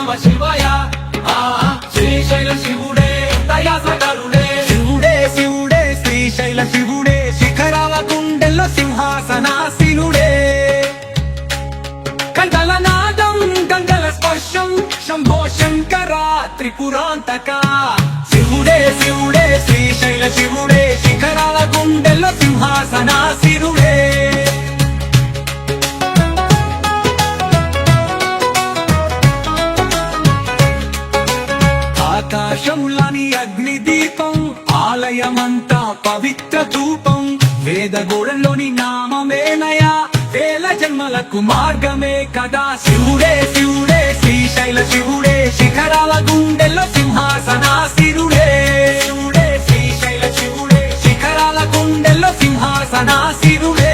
నమ శివాయ శ్రీశైల శివుడే దయాసకరుడే శివుడే శివుడే శ్రీశైల శివుడే శిఖరాల గుండెల్లో సింహాసనాసీనుడే కండల నాదం గంగల స్పర్శం శంభో శంకర త్రిపురాంతక శివుడే శివుడే శ్రీశైల శివుడే శిఖరాల గుండెల్లో సింహాసనాసీనుడే ఆకాశంలోని అగ్ని దీపం ఆలయమంతా పవిత్ర ధూపం వేదగోళంలోని నామమేనయా వేల జన్మలకు మార్గమే కదా శివుడే శివుడే శ్రీశైల శివుడే శిఖరాల గుండెల్లో సింహాసనాసీనుడే శివుడే శ్రీశైల శివుడే శిఖరాల గుండెల్లో సింహాసనాసీనుడే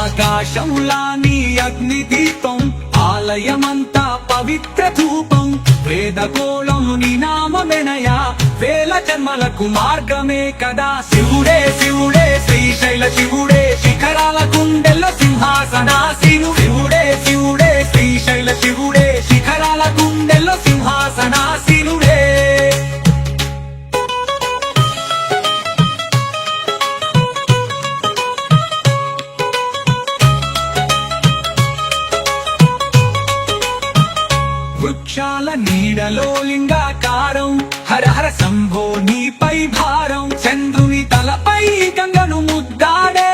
ఆకాశంలాని అగ్ని దీపం ఆలయమంతా పవిత్ర ధూపం వేదగోళముని నామమెనయా వేల జన్మలకు మార్గమే కదా శివుడే శివుడే శ్రీశైల శివుడే శిఖరాల గుండెల్లో సింహాసనాసీను శివుడే శివుడే శ్రీశైల శివుడే శిఖరాల గుండెల్లో సింహాసనాసీనుడే వృక్షాల నీడలో లింగాకారం హర హర శంభో నీపై భారం చంద్రుని తలపై గంగను ముద్దాడే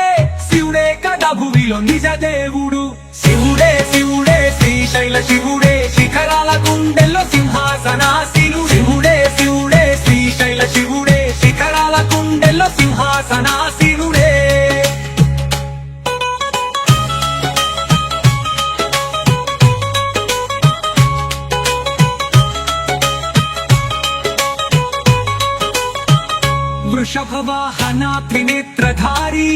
శివుడే కదా భువిలో నిజ దేవుడు శివుడే శివుడే శ్రీశైల శివుడే శిఖరాల గుండెల్లో సింహాసనాసీను శివుడే శివుడే శ్రీశైల శివుడే శిఖరాల గుండెల్లో సింహాసనాసీనుడే వృషభవాహన త్రినేత్రధారి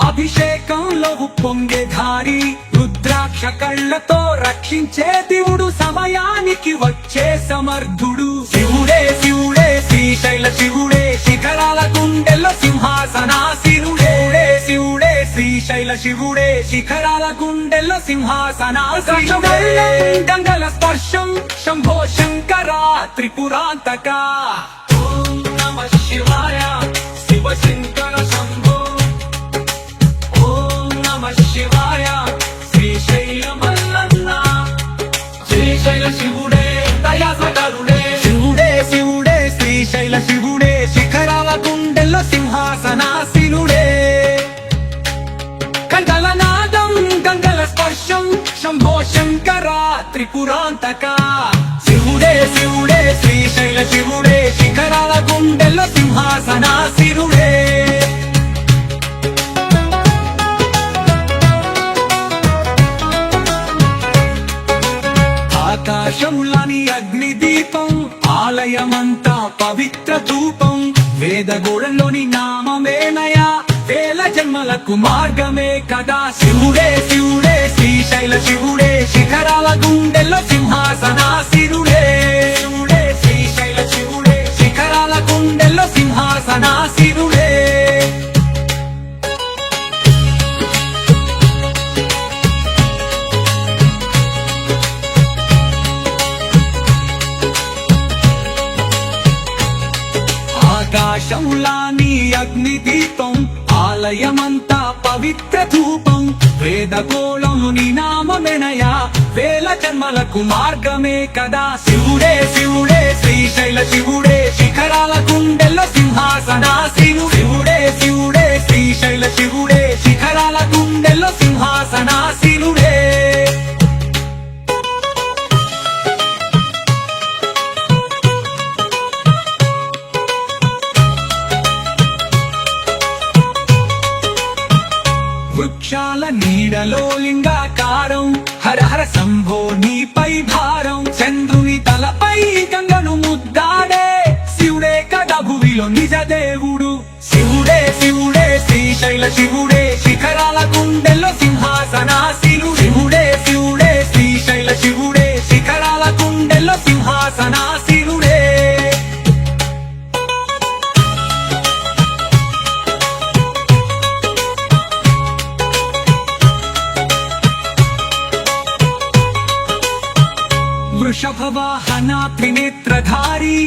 అభిషేకంలో పొంగే ధారి రుద్రాక్ష కళ్ళతో రక్షించే దేవుడు సమయానికి వచ్చే సమర్థుడు శివుడే శివుడే శ్రీశైల శివుడే శిఖరాల గుండెల్లో సింహాసనాసీనుడే శివుడే శ్రీశైల శివుడే శిఖరాల గుండెల్లో సింహాసనాసీనుడే గంగల స్పర్శం శంభో శంకర త్రిపురాంతక నమ శివాయ శివ శంకర శంభో ఓం నమ శివాయ శ్రీశైల మల్లన్న శ్రీశైల శివుడే దయాసకరుడే శివుడే శివుడే శ్రీశైల శివుడే శిఖరాల గుండెల్లో సింహాసనాసీనుడే కండల నాదం గంగల స్పర్శం శంభో శంకర త్రిపురాంతక శివుడే శివుడే శ్రీశైల శివుడే శిఖరాల గుండెల్లో సింహాసనాసీనుడే ఆకాశంలోని అగ్ని దీపం ఆలయమంతా పవిత్ర ధూపం వేదగోళంలోని నామమేనయా వేల జన్మలకు మార్గమే కదా శివుడే శివుడే శ్రీశైల శివుడే శిఖరాల గుండెల్లో సింహాసనాసీనుడే శివుడే శ్రీశైల శివుడే శిఖరాల గుండెల్లో సింహాసనాసీనుడే ఆకాశంలాని అగ్ని దీపం ఆలయమంతా పవిత్ర ధూపం వేదగోళముని నామమెనయా వేల జన్మలకు మార్గమే కదా శివుడే శివుడే శ్రీశైల శివుడే శిఖరాల గుండెల్లో సింహాసనాసీను శివుడే శివుడే శ్రీశైల శివుడే శిఖరాల గుండెల్లో సింహాసనాసీనుడే వృక్షాల నీడలో లింగాకారం హర హర శంభో నీపై భారం చంద్రుని తలపై గంగను ముద్దాడే శివుడే కదా భువిలో నిజ దేవుడు శివుడే శివుడే శ్రీశైల శివుడే శిఖరాల గుండెల్లో సింహాసనాసీను శివుడే శివుడే శ్రీశైల శివుడే శిఖరాల గుండెల్లో సింహాసనాసీనుడే త్రినేత్రధారి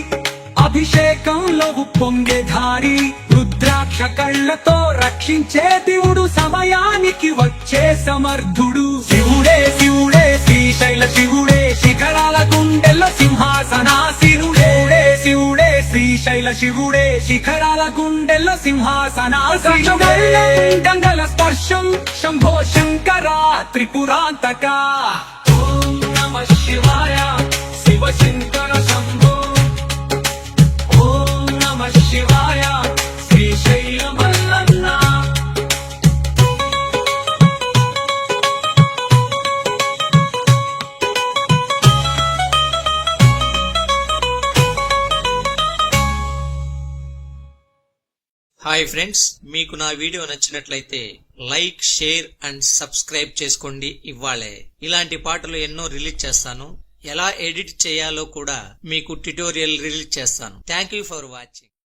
అభిషేకంలో పొంగే ధారి రుద్రాక్ష కళ్ళతో రక్షించే దేవుడు సమయానికి వచ్చే సమర్థుడు శివుడే శివుడే శ్రీశైల శివుడే శిఖరాల గుండెల్లో సింహాసనాసీనుడే శివుడే శ్రీశైల శివుడే శిఖరాల గుండెల్లో సింహాసనాసీనుడే గంగల స్పర్శం శంభో శంకర త్రిపురాంతక ఓం నమః శివాయ శివ శంకర శంభో ఓం నమః శివాయ శ్రీశైల మల్లన్న హాయ్ ఫ్రెండ్స్, మీకు నా వీడియో నచ్చినట్లయితే లైక్, షేర్ అండ్ సబ్స్క్రైబ్ చేసుకోండి. ఇవ్వాలే ఇలాంటి పాటలు ఎన్నో రిలీజ్ చేస్తాను. ఎలా ఎడిట్ చేయాలో కూడా మీకు ట్యుటోరియల్ రిలీజ్ చేస్తాను. Thank you for watching.